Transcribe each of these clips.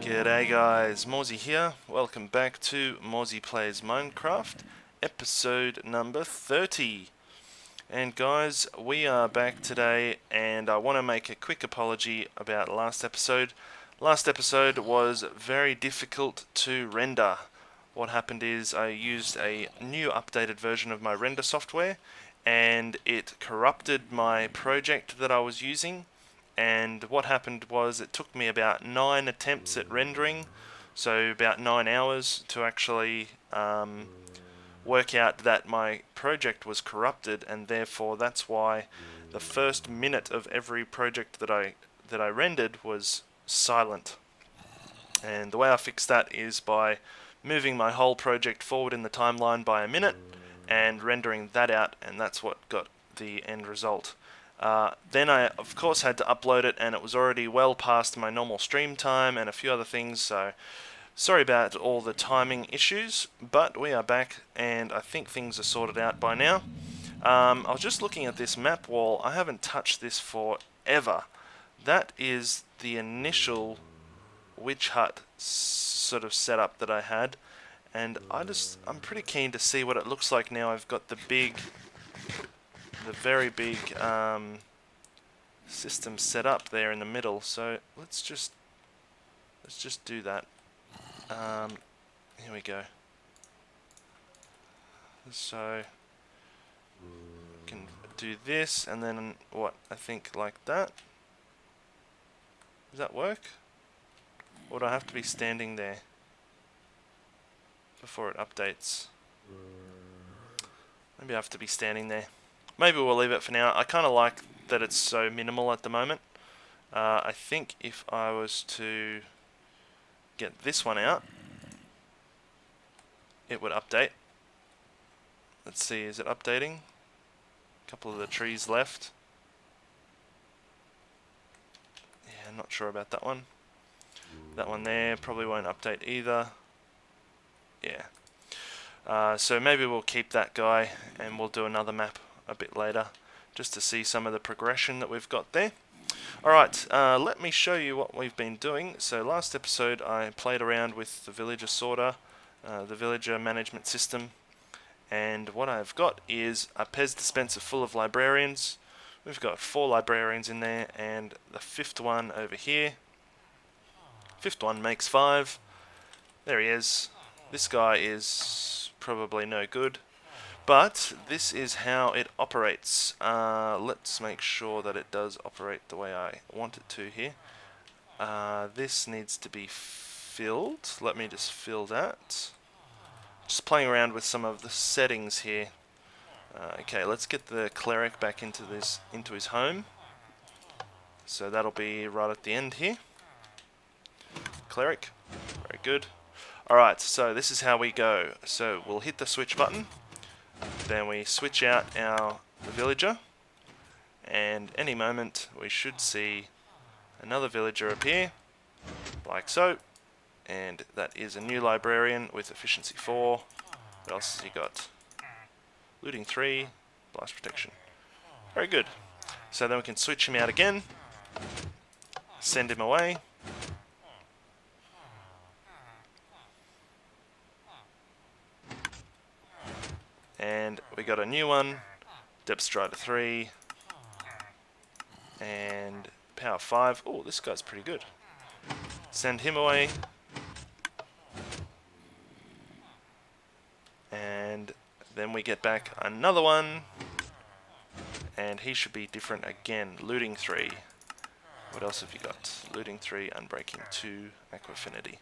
G'day guys, Morezy here. Welcome back to Morezy Plays Minecraft, episode number 30. And guys, we are back today, and I want to make a quick apology about last episode. Last episode was very difficult to render. What happened is I used a new updated version of my render software, and it corrupted my project that I was using. And what happened was it took me about 9 attempts at rendering, so about 9 hours to actually work out that my project was corrupted, and therefore that's why the first minute of every project that I rendered was silent. And the way I fixed that is by moving my whole project forward in the timeline by a minute and rendering that out, and that's what got the end result. Then I of course had to upload it, and it was already well past my normal stream time and a few other things, so sorry about all the timing issues, but we are back and I think things are sorted out by now. I was just looking at this map wall. I haven't touched this forever. That is the initial witch hut sort of setup that I had, and I'm pretty keen to see what it looks like now. I've got the very big system set up there in the middle, so let's just do that. Here we go. So can do this, and then what, I think like that. Does that work? Or do I have to be standing there before it updates? Maybe I have to be standing there. Maybe we'll leave it for now. I kind of like that it's so minimal at the moment. I think if I was to get this one out, it would update. Let's see, is it updating? A couple of the trees left. Yeah, I'm not sure about that one. That one there probably won't update either. Yeah. So maybe we'll keep that guy and we'll do another map a bit later just to see some of the progression that we've got there. Alright, let me show you what we've been doing. So last episode I played around with the villager sorter, the villager management system, and what I've got is a Pez dispenser full of librarians. We've got 4 librarians in there, and the 5th one over here. 5th one makes 5. There he is. This guy is probably no good, but this is how it operates. Let's make sure that it does operate the way I want it to here. This needs to be filled. Let me just fill that. Just playing around with some of the settings here. Okay, let's get the cleric back into his home. So that'll be right at the end here. Cleric, very good. Alright, so this is how we go. So we'll hit the switch button, then we switch out our villager, and any moment we should see another villager appear, like so, and that is a new librarian with efficiency 4. What else has he got? Looting 3, blast protection. Very good. So then we can switch him out again, send him away. And we got a new one, Depth Strider 3, and Power 5. Oh, this guy's pretty good. Send him away. And then we get back another one, and he should be different again. Looting 3. What else have you got? Looting 3, Unbreaking 2, Aquafinity.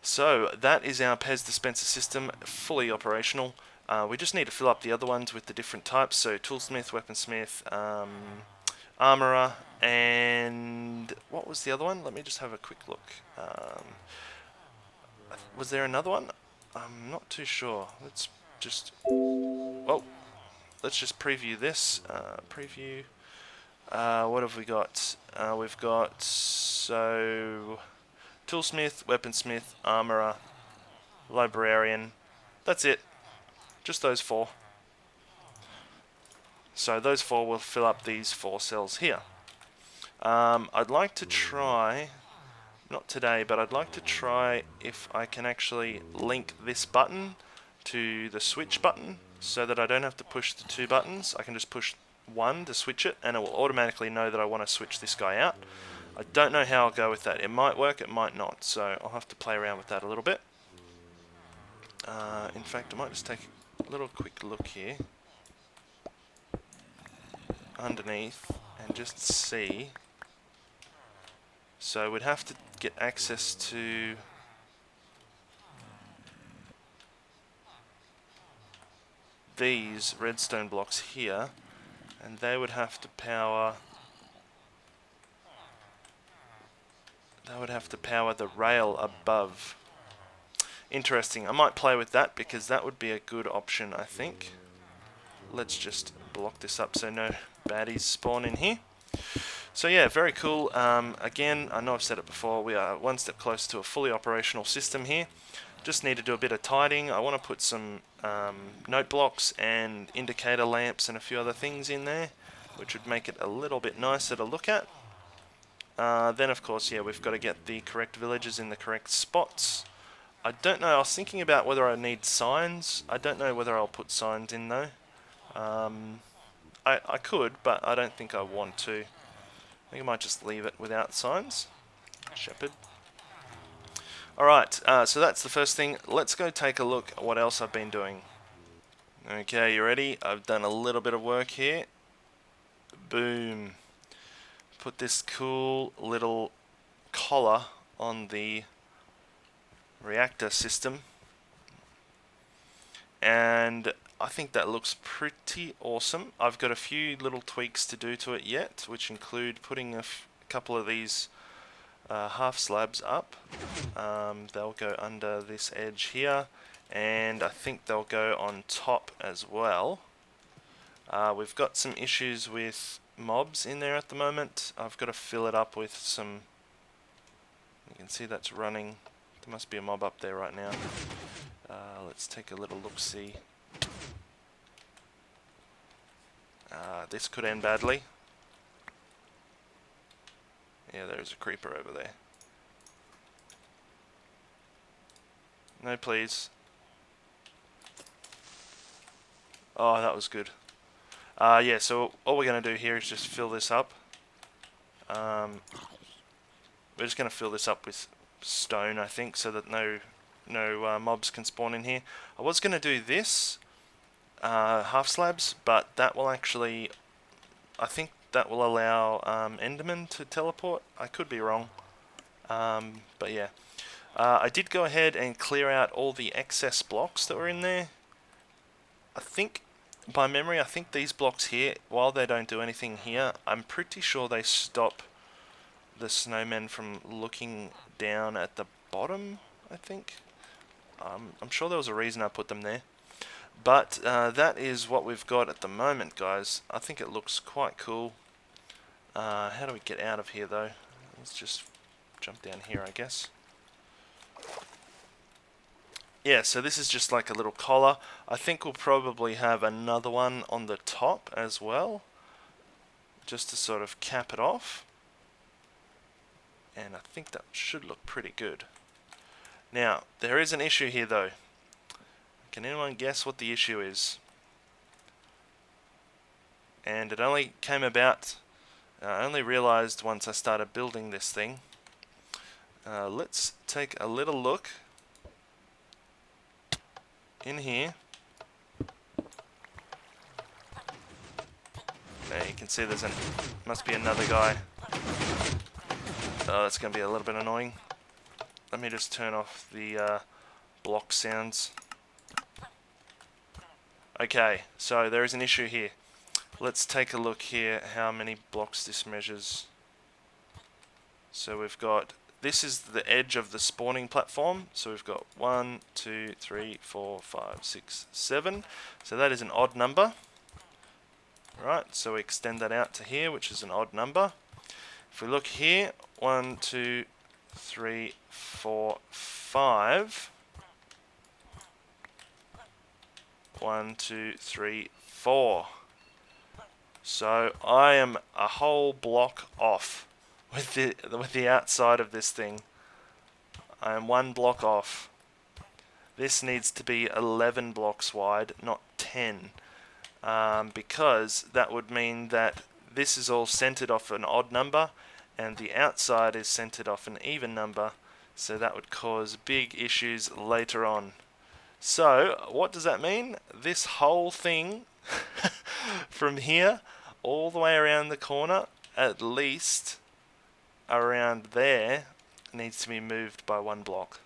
So that is our Pez dispenser system, fully operational. We just need to fill up the other ones with the different types. So Toolsmith, Weaponsmith, Armourer, and what was the other one? Let me just have a quick look. Was there another one? I'm not too sure. Let's just preview this. Preview. What have we got? We've got Toolsmith, Weaponsmith, Armourer, Librarian. That's it. Just those 4. So those 4 will fill up these 4 cells here. I'd like to try, not today, but I'd like to try if I can actually link this button to the switch button so that I don't have to push the 2 buttons. I can just push 1 to switch it and it will automatically know that I want to switch this guy out. I don't know how I'll go with that. It might work, it might not, so I'll have to play around with that a little bit. In fact, I might just take a little quick look here underneath and just see. So we'd have to get access to these redstone blocks here, and they would have to power the rail above. Interesting. I might play with that because that would be a good option, I think. Let's just block this up so no baddies spawn in here. So yeah, very cool. Again, I know I've said it before, we are one step closer to a fully operational system here. Just need to do a bit of tidying. I want to put some note blocks and indicator lamps and a few other things in there, which would make it a little bit nicer to look at. Then of course, yeah, we've got to get the correct villagers in the correct spots. I don't know, I was thinking about whether I need signs. I don't know whether I'll put signs in though. I could, but I don't think I want to. I think I might just leave it without signs. Shepherd. Alright, so that's the first thing. Let's go take a look at what else I've been doing. Okay, you ready? I've done a little bit of work here. Boom. Put this cool little collar on the reactor system. And I think that looks pretty awesome. I've got a few little tweaks to do to it yet, which include putting a couple of these half slabs up. They'll go under this edge here, and I think they'll go on top as well. We've got some issues with mobs in there at the moment. I've got to fill it up with some. You can see that's running. There must be a mob up there right now. Let's take a little look-see. This could end badly. Yeah, there's a creeper over there. No, please. Oh, that was good. Yeah, so all we're going to do here is just fill this up. We're just going to fill this up with stone, I think, so that no mobs can spawn in here. I was going to do this, half slabs, but that will actually, I think that will allow Enderman to teleport. I could be wrong, but yeah. I did go ahead and clear out all the excess blocks that were in there. I think, by memory, I think these blocks here, while they don't do anything here, I'm pretty sure they stop the snowmen from looking down at the bottom, I think. I'm sure there was a reason I put them there. But that is what we've got at the moment, guys. I think it looks quite cool. How do we get out of here, though? Let's just jump down here, I guess. Yeah, so this is just like a little collar. I think we'll probably have another one on the top as well, just to sort of cap it off. And I think that should look pretty good. Now, there is an issue here though. Can anyone guess what the issue is? And it only came about, I only realized once I started building this thing. Let's take a little look in here. Now you can see there's must be another guy. Oh, that's going to be a little bit annoying. Let me just turn off the block sounds. Okay, so there is an issue here. Let's take a look here how many blocks this measures. So we've got, this is the edge of the spawning platform. So we've got 1, 2, 3, 4, 5, 6, 7. So that is an odd number. Right, so we extend that out to here, which is an odd number. If we look here, 1, 2, 3, 4, 5. 1, 2, 3, 4. So I am a whole block off with the outside of this thing. I am 1 block off. This needs to be 11 blocks wide, not 10. Because that would mean that this is all centered off an odd number and the outside is centered off an even number, so that would cause big issues later on. So what does that mean? This whole thing from here all the way around the corner, at least around there, needs to be moved by 1 block.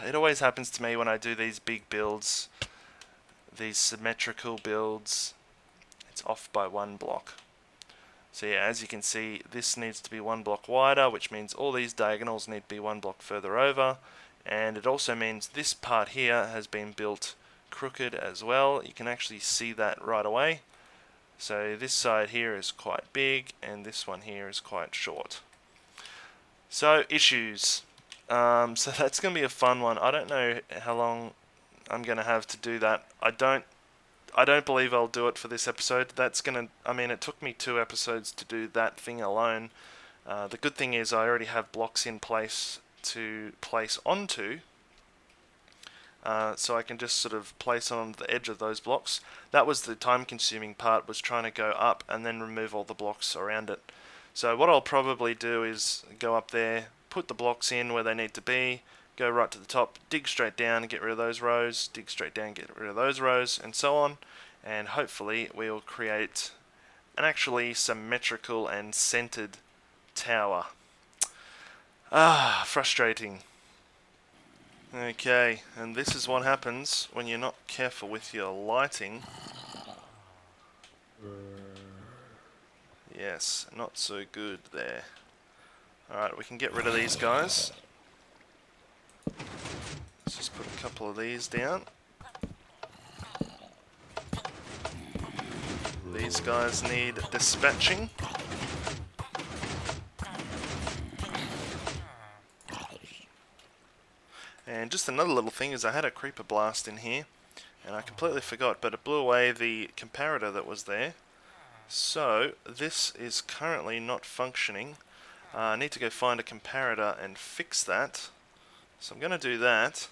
It always happens to me when I do these big builds, these symmetrical builds. It's off by 1 block. So yeah, as you can see, this needs to be 1 block wider, which means all these diagonals need to be 1 block further over, and it also means this part here has been built crooked as well. You can actually see that right away. So this side here is quite big, and this one here is quite short. So issues. So that's going to be a fun one. I don't know how long I'm going to have to do that. I don't believe I'll do it for this episode. I mean, it took me 2 episodes to do that thing alone. The good thing is I already have blocks in place to place onto. So I can just sort of place on the edge of those blocks. That was the time-consuming part, was trying to go up and then remove all the blocks around it. So what I'll probably do is go up there, put the blocks in where they need to be, go right to the top, dig straight down, get rid of those rows, dig straight down, get rid of those rows, and so on. And hopefully we'll create an actually symmetrical and centered tower. Frustrating. Okay, and this is what happens when you're not careful with your lighting. Yes, not so good there. Alright, we can get rid of these guys. Let's just put a couple of these down. These guys need dispatching. And just another little thing is I had a creeper blast in here, and I completely forgot, but it blew away the comparator that was there. So this is currently not functioning. I need to go find a comparator and fix that. So I'm going to do that.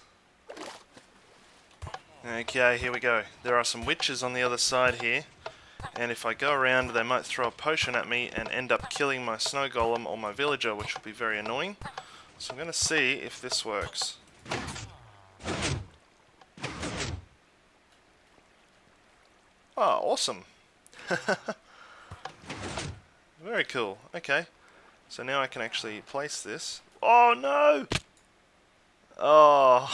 Okay, here we go. There are some witches on the other side here, and if I go around they might throw a potion at me and end up killing my snow golem or my villager, which will be very annoying. So I'm going to see if this works. Oh, awesome. Very cool. Okay. So now I can actually place this. Oh no! Oh.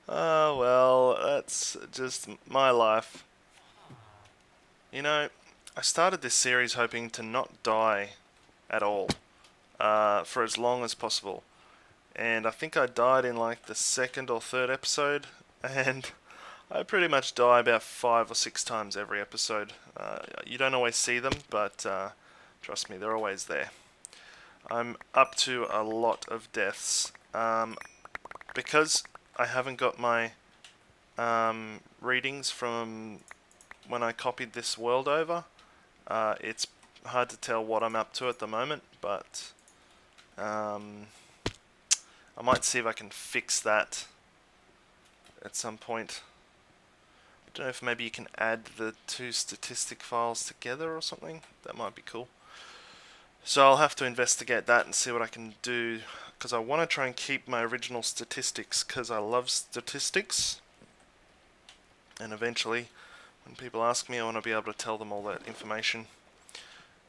Oh well, that's just my life. You know, I started this series hoping to not die at all. For as long as possible. And I think I died in like the 2nd or 3rd episode, and I pretty much die about 5 or 6 times every episode. You don't always see them, but trust me, they're always there. I'm up to a lot of deaths. Because I haven't got my readings from when I copied this world over, it's hard to tell what I'm up to at the moment, but I might see if I can fix that at some point. I don't know if maybe you can add the 2 statistic files together or something. That might be cool. So I'll have to investigate that and see what I can do, because I want to try and keep my original statistics, because I love statistics. And eventually, when people ask me, I want to be able to tell them all that information.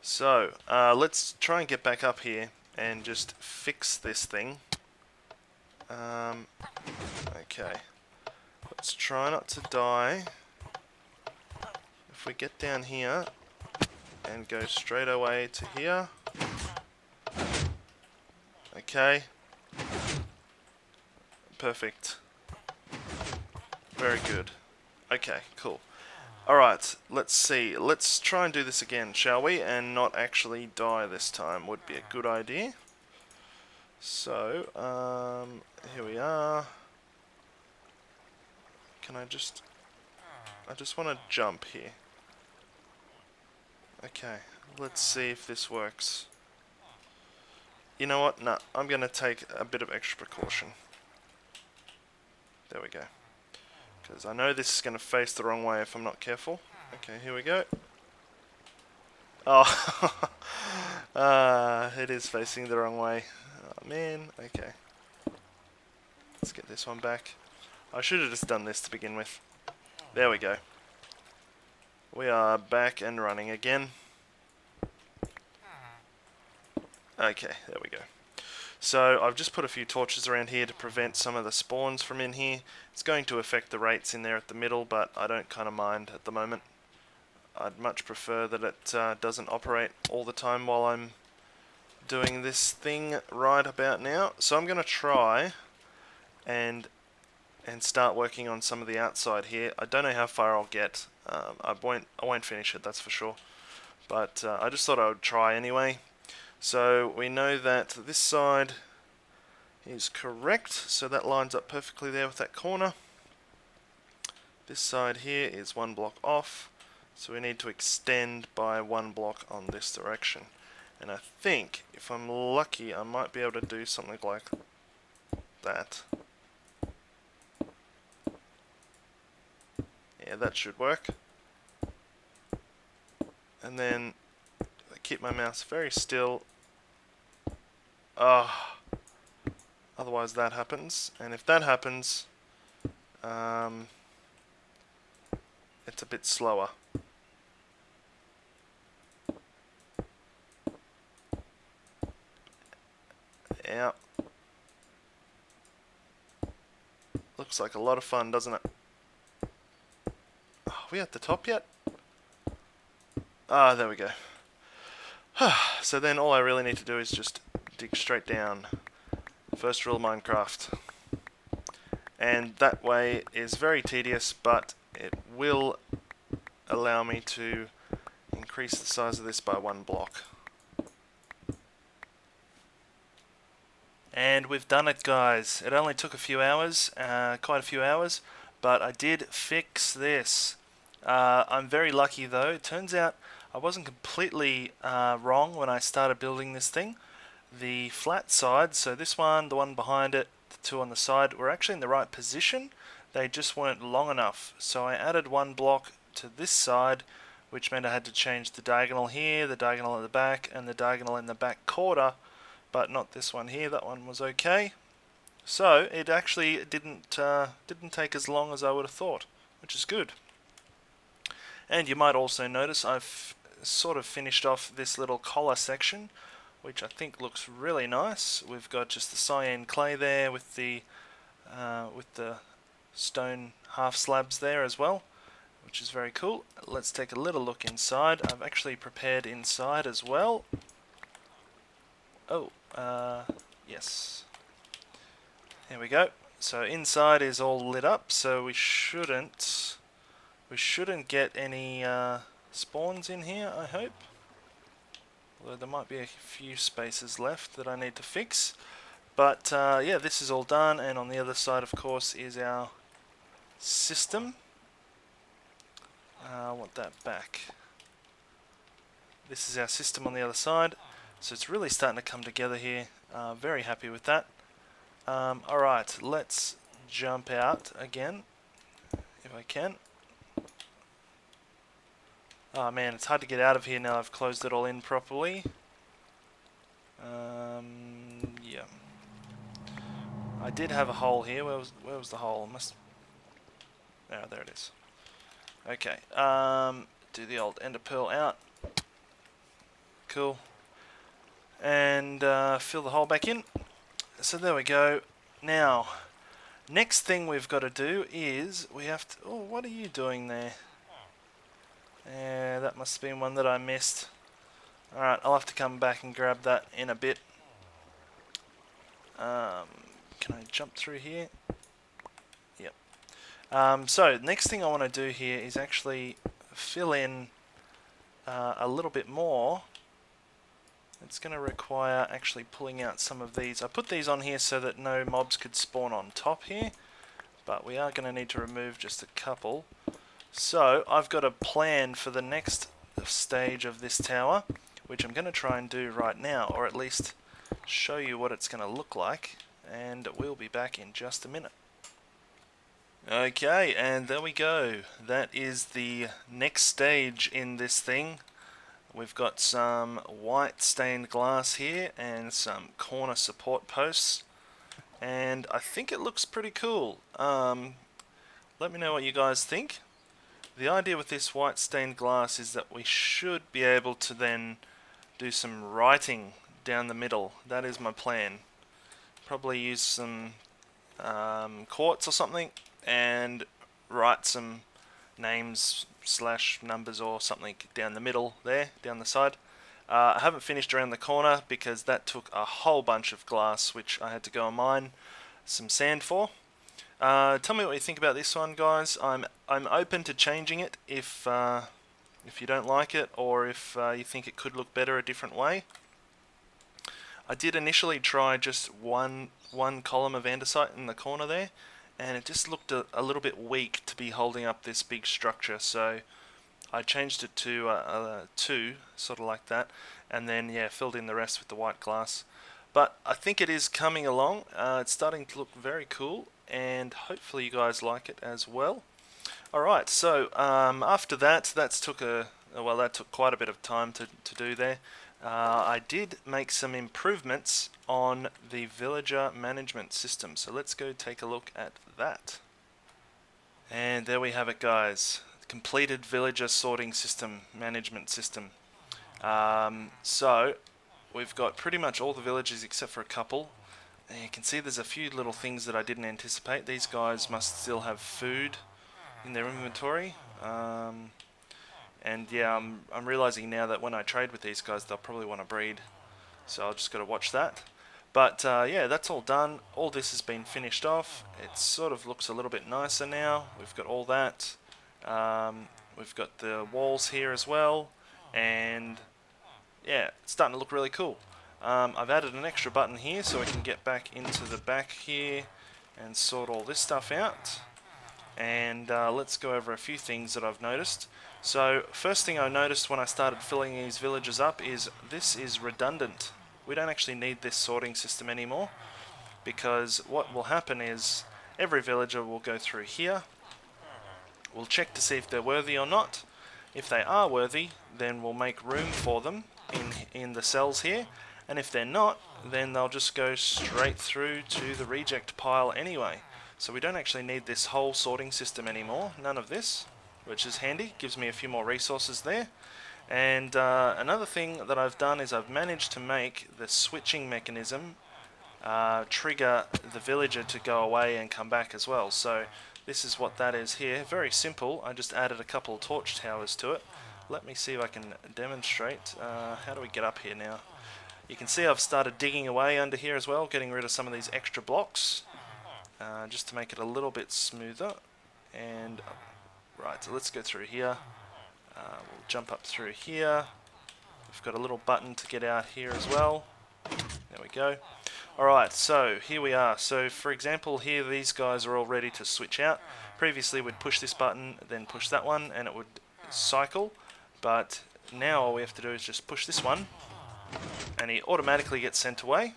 So, let's try and get back up here and just fix this thing. Okay. Let's try not to die. If we get down here and go straight away to here. Okay. Perfect. Very good. Okay, cool. Alright, let's see. Let's try and do this again, shall we? And not actually die this time would be a good idea. So, here we are. Can I just... I just want to jump here. Okay, let's see if this works. You know what? No, I'm going to take a bit of extra precaution. There we go. Because I know this is going to face the wrong way if I'm not careful. Okay, here we go. Oh, it is facing the wrong way. Oh, man. Okay. Let's get this one back. I should have just done this to begin with. There we go. We are back and running again. Okay, there we go. So I've just put a few torches around here to prevent some of the spawns from in here. It's going to affect the rates in there at the middle, but I don't kind of mind at the moment. I'd much prefer that it doesn't operate all the time while I'm doing this thing right about now. So I'm going to try and start working on some of the outside here. I don't know how far I'll get. I won't finish it, that's for sure. But I just thought I would try anyway. So we know that this side is correct, so that lines up perfectly there with that corner. This side here is one block off, so we need to extend by one block on this direction. And I think, if I'm lucky, I might be able to do something like that. Yeah, that should work. And then I keep my mouse very still. Otherwise that happens, and if that happens, it's a bit slower. Yeah. Looks like a lot of fun, doesn't it? Are we at the top yet? Ah, there we go. So then all I really need to do is just dig straight down. First rule of Minecraft. And that way is very tedious, but it will allow me to increase the size of this by one block. And we've done it, guys. It only took a few hours, quite a few hours, but I did fix this. I'm very lucky though. It turns out I wasn't completely wrong when I started building this thing. The flat side, so this one, the one behind it, the two on the side, were actually in the right position. They just weren't long enough. So I added one block to this side, which meant I had to change the diagonal here, the diagonal at the back, and the diagonal in the back quarter, but not this one here. That one was okay. So it actually didn't take as long as I would have thought, which is good. And you might also notice I've sort of finished off this little collar section, which I think looks really nice. We've got just the cyan clay there with the stone half slabs there as well, which is very cool. Let's take a little look inside. I've actually prepared inside as well. Oh, yes. Here we go. So inside is all lit up, so we shouldn't get any spawns in here, I hope. Although there might be a few spaces left that I need to fix. But yeah, this is all done, and on the other side, of course, is our system. I want that back. This is our system on the other side. So it's really starting to come together here. Very happy with that. Alright, let's jump out again, if I can. Oh man, it's hard to get out of here now I've closed it all in properly. Yeah. I did have a hole here. Where was the hole? Oh, there it is. Okay. Do the old ender pearl out. Cool. And fill the hole back in. So there we go. Now, next thing we've got to do is we have to... Oh, what are you doing there? Yeah, that must have been one that I missed. Alright, I'll have to come back and grab that in a bit. Can I jump through here? Yep. So, next thing I want to do here is actually fill in a little bit more. It's going to require actually pulling out some of these. I put these on here so that no mobs could spawn on top here, but we are going to need to remove just a couple. So I've got a plan for the next stage of this tower, which I'm going to try and do right now, or at least show you what it's going to look like, and we'll be back in just a minute. Okay, and there we go. That is the next stage in this thing. We've got some white stained glass here and some corner support posts, and I think it looks pretty cool. Let me know what you guys think. The idea with this white stained glass is that we should be able to then do some writing down the middle. That is my plan. Probably use some quartz or something and write some names / numbers or something down the middle there, down the side. I haven't finished around the corner because that took a whole bunch of glass which I had to go and mine some sand for. Tell me what you think about this one, guys. I'm open to changing it if you don't like it, or if you think it could look better a different way. I did initially try just one column of andesite in the corner there, and it just looked a little bit weak to be holding up this big structure. So I changed it to 2, sort of like that, and then filled in the rest with the white glass. But I think it is coming along. It's starting to look very cool, and hopefully you guys like it as well. Alright, so after that took quite a bit of time to do there. I did make some improvements on the villager management system, so let's go take a look at that. And there we have it, guys. Completed villager sorting system, management system. So we've got pretty much all the villagers except for a couple. And you can see there's a few little things that I didn't anticipate. These guys must still have food in their inventory. And yeah, I'm realizing now that when I trade with these guys, they'll probably want to breed. So I'll just got to watch that. But yeah, that's all done. All this has been finished off. It sort of looks a little bit nicer now. We've got all that. We've got the walls here as well. And yeah, it's starting to look really cool. I've added an extra button here so we can get back into the back here and sort all this stuff out. And let's go over a few things that I've noticed. So first thing I noticed when I started filling these villages up is this is redundant. We don't actually need this sorting system anymore, because what will happen is every villager will go through here. We'll check to see if they're worthy or not. If they are worthy, then we'll make room for them in the cells here. And if they're not, then they'll just go straight through to the reject pile anyway. So we don't actually need this whole sorting system anymore, none of this, which is handy, gives me a few more resources there. And another thing that I've done is I've managed to make the switching mechanism trigger the villager to go away and come back as well. So this is what that is here. Very simple. I just added a couple of torch towers to it. Let me see if I can demonstrate. How do we get up here now? You can see I've started digging away under here as well, getting rid of some of these extra blocks, just to make it a little bit smoother. And right, so let's go through here. We'll jump up through here. We've got a little button to get out here as well. There we go. Alright, so here we are. So for example here, these guys are all ready to switch out. Previously we'd push this button, then push that one, and it would cycle. But now all we have to do is just push this one, and he automatically gets sent away,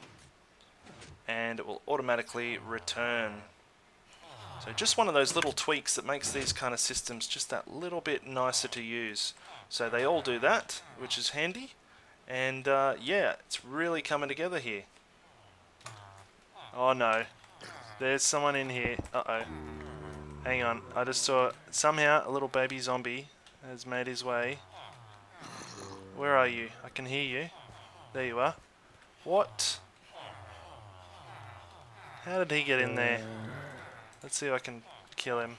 and it will automatically return. So just one of those little tweaks that makes these kind of systems just that little bit nicer to use. So they all do that, which is handy. And yeah, it's really coming together here. Oh no, there's someone in here. Uh-oh. Hang on, I just saw somehow a little baby zombie has made his way. Where are you? I can hear you. There you are. What? How did he get in there? Let's see if I can kill him.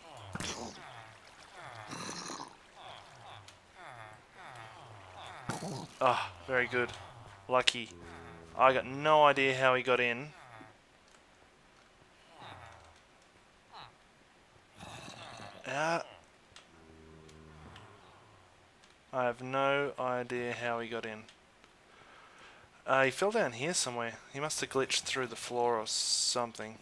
Ah, oh, very good. Lucky. I got no idea how he got in. I have no idea how he got in. He fell down here somewhere. He must have glitched through the floor or something.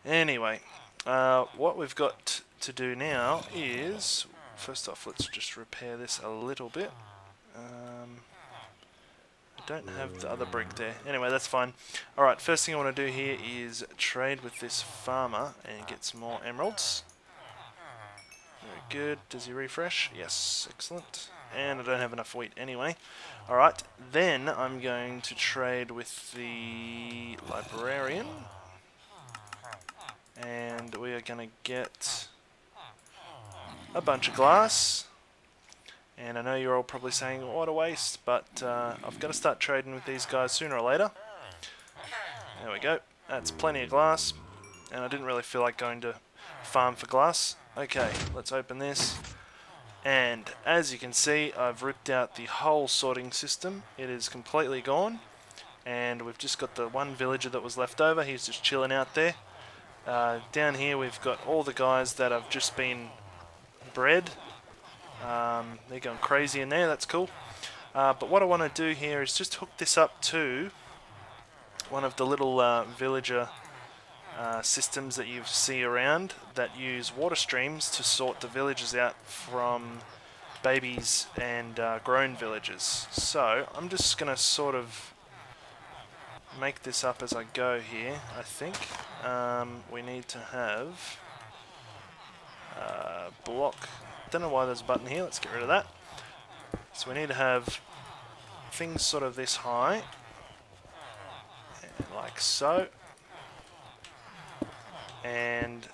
Anyway, what we've got to do now is, first off, let's just repair this a little bit. I don't have the other brick there. Anyway, that's fine. Alright, first thing I want to do here is trade with this farmer and get some more emeralds. Very good. Does he refresh? Yes, excellent. And I don't have enough wheat anyway. Alright, then I'm going to trade with the librarian. And we are going to get a bunch of glass. And I know you're all probably saying, what a waste, but I've got to start trading with these guys sooner or later. There we go. That's plenty of glass. And I didn't really feel like going to farm for glass. Okay, let's open this. And as you can see, I've ripped out the whole sorting system. It is completely gone. And we've just got the one villager that was left over. He's just chilling out there. Down here we've got all the guys that have just been bred. They're going crazy in there, that's cool. But what I want to do here is just hook this up to one of the little villager systems that you see around that use water streams to sort the villagers out from babies and grown villagers. So I'm just going to sort of make this up as I go here, I think. We need to have block. Don't know why there's a button here, let's get rid of that. So we need to have things sort of this high, and like so. And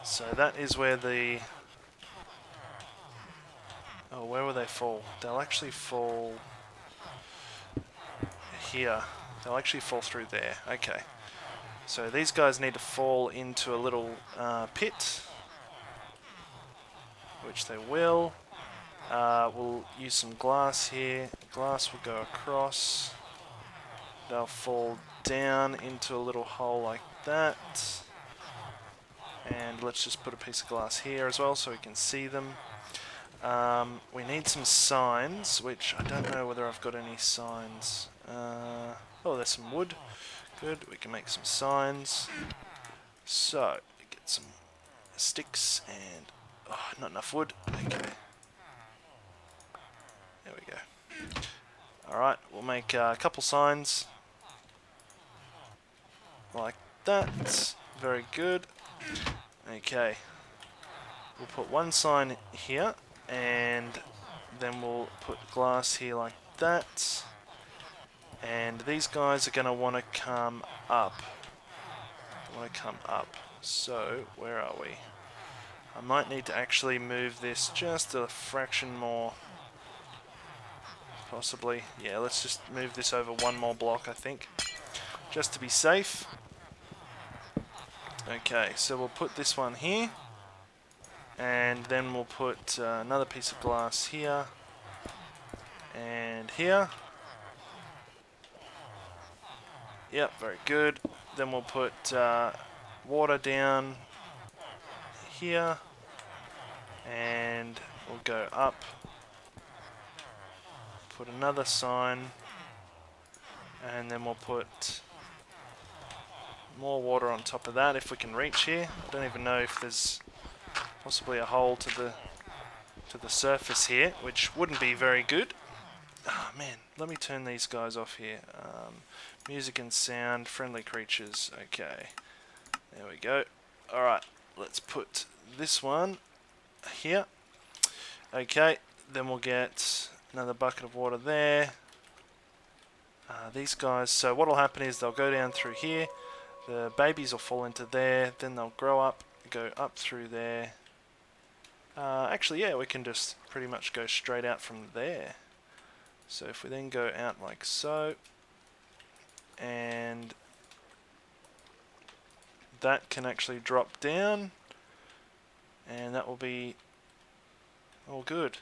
so that is where the... Oh, where will they fall? They'll actually fall here. They'll actually fall through there. Okay. So these guys need to fall into a little pit, which they will. We'll use some glass here. Glass will go across. They'll fall down into a little hole like that. And let's just put a piece of glass here as well so we can see them. We need some signs, which I don't know whether I've got any signs. Oh, there's some wood. Good, we can make some signs. So, get some sticks and... Oh, not enough wood. Okay. There we go. Alright, we'll make a couple signs. Like that. Very good. Okay. We'll put one sign here, and then we'll put glass here like that. And these guys are going to want to come up. So, where are we? I might need to actually move this just a fraction more. Possibly. Yeah, let's just move this over one more block, I think. Just to be safe. Okay, so we'll put this one here. And then we'll put another piece of glass here. And here. Yep, very good. Then we'll put water down here. And we'll go up. Put another sign. And then we'll put more water on top of that if we can reach here. I don't even know if there's possibly a hole to the surface here, which wouldn't be very good. Oh man, let me turn these guys off here. Music and sound, friendly creatures. Okay, there we go. Alright, let's put this one here. Okay, then we'll get another bucket of water there. These guys, so what will happen is they'll go down through here. The babies will fall into there, then they'll grow up, go up through there. Actually, yeah, we can just pretty much go straight out from there. So if we then go out like so, and that can actually drop down, and that will be all good.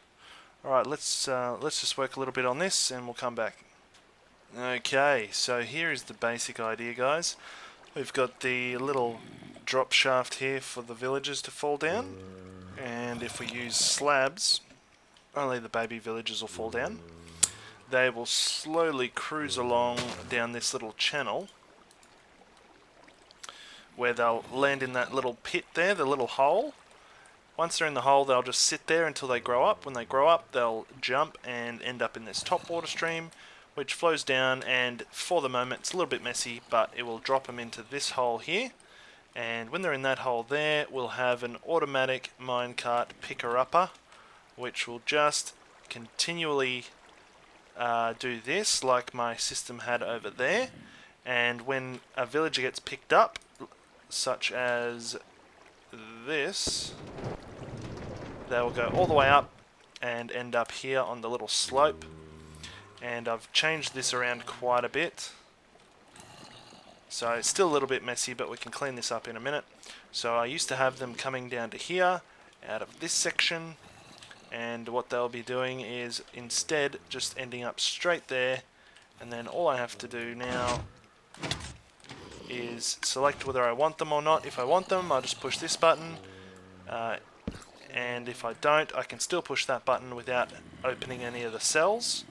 Alright, let's just work a little bit on this and we'll come back. Okay, so here is the basic idea, guys. We've got the little drop shaft here for the villagers to fall down, and if we use slabs, only the baby villagers will fall down. They will slowly cruise along down this little channel, where they'll land in that little pit there, the little hole. Once they're in the hole, they'll just sit there until they grow up. When they grow up, they'll jump and end up in this top water stream, which flows down, and for the moment it's a little bit messy, but it will drop them into this hole here. And when they're in that hole there, we'll have an automatic minecart picker-upper, which will just continually do this like my system had over there. And when a villager gets picked up, such as this, they will go all the way up and end up here on the little slope. And I've changed this around quite a bit, so it's still a little bit messy, but we can clean this up in a minute. So I used to have them coming down to here out of this section, and what they'll be doing is instead just ending up straight there. And then all I have to do now is select whether I want them or not. If I want them, I'll just push this button, and if I don't, I can still push that button without opening any of the cells,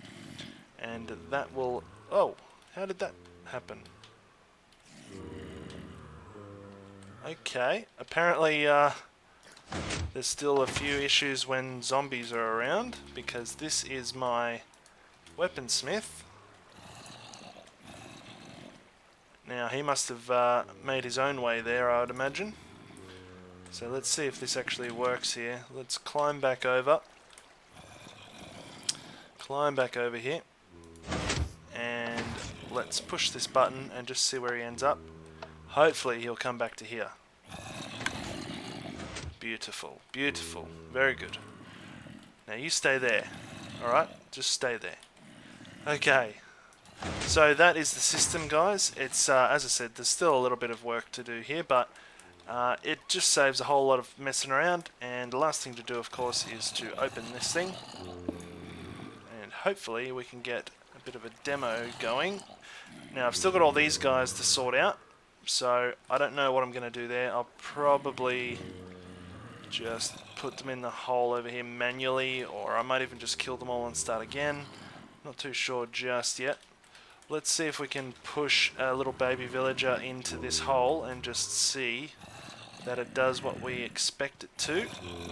and that will... oh, how did that happen? Okay, apparently there's still a few issues when zombies are around, because this is my weaponsmith. Now, he must have made his own way there, I would imagine. So let's see if this actually works here. Let's climb back over. Climb back over here. And let's push this button and just see where he ends up. Hopefully he'll come back to here. Beautiful, beautiful, very good. Now you stay there, alright? Just stay there. Okay, so that is the system, guys. It's, as I said, there's still a little bit of work to do here, but it just saves a whole lot of messing around, and the last thing to do, of course, is to open this thing. And hopefully we can get a bit of a demo going. Now, I've still got all these guys to sort out, so I don't know what I'm going to do there. I'll probably just put them in the hole over here manually, or I might even just kill them all and start again. Not too sure just yet. Let's see if we can push a little baby villager into this hole and just see that it does what we expect it to.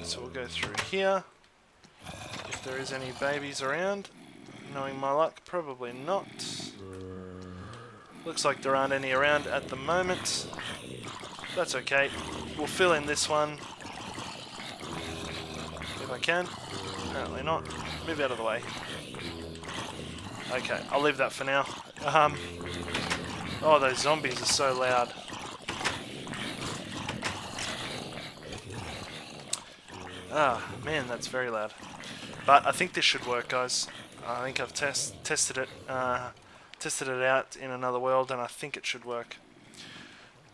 So we'll go through here. If there is any babies around, knowing my luck, probably not. Looks like there aren't any around at the moment. That's okay. We'll fill in this one if I can. Apparently not. Move out of the way. Okay, I'll leave that for now. Oh, those zombies are so loud. Ah, man, that's very loud. But I think this should work, guys. I think I've tested it out in another world, and I think it should work.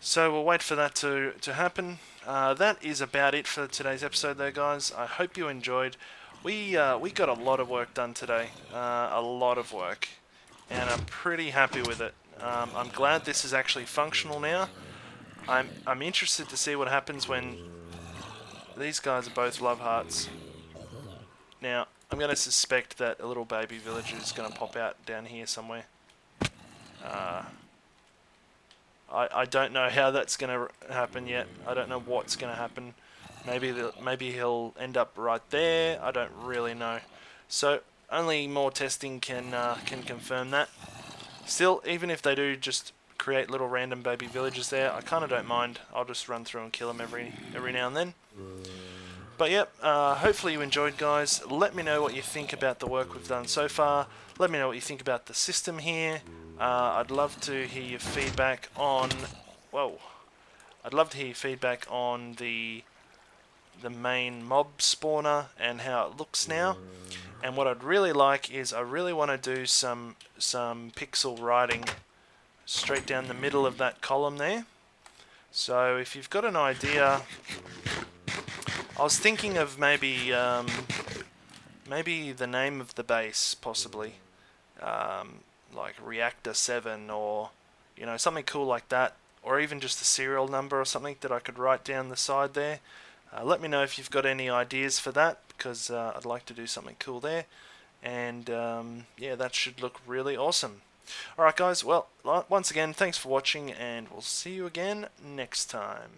So we'll wait for that to happen. That is about it for today's episode, though, guys. I hope you enjoyed. We got a lot of work done today, a lot of work, and I'm pretty happy with it. I'm glad this is actually functional now. I'm interested to see what happens when these guys are both love hearts. Now, I'm going to suspect that a little baby villager is going to pop out down here somewhere. I don't know how that's going to happen yet. I don't know what's going to happen. Maybe he'll end up right there. I don't really know. So only more testing can confirm that. Still, even if they do just create little random baby villages there, I kind of don't mind. I'll just run through and kill them every now and then. But yep, hopefully you enjoyed, guys. Let me know what you think about the work we've done so far. Let me know what you think about the system here. I'd love to hear your feedback on... Whoa. I'd love to hear your feedback on the main mob spawner and how it looks now. And what I'd really like is I really want to do some pixel writing straight down the middle of that column there. So if you've got an idea... I was thinking of maybe the name of the base, possibly, like Reactor 7, or something cool like that, or even just a serial number or something that I could write down the side there. Let me know if you've got any ideas for that, because I'd like to do something cool there, and yeah, that should look really awesome. Alright guys, well, once again, thanks for watching, and we'll see you again next time.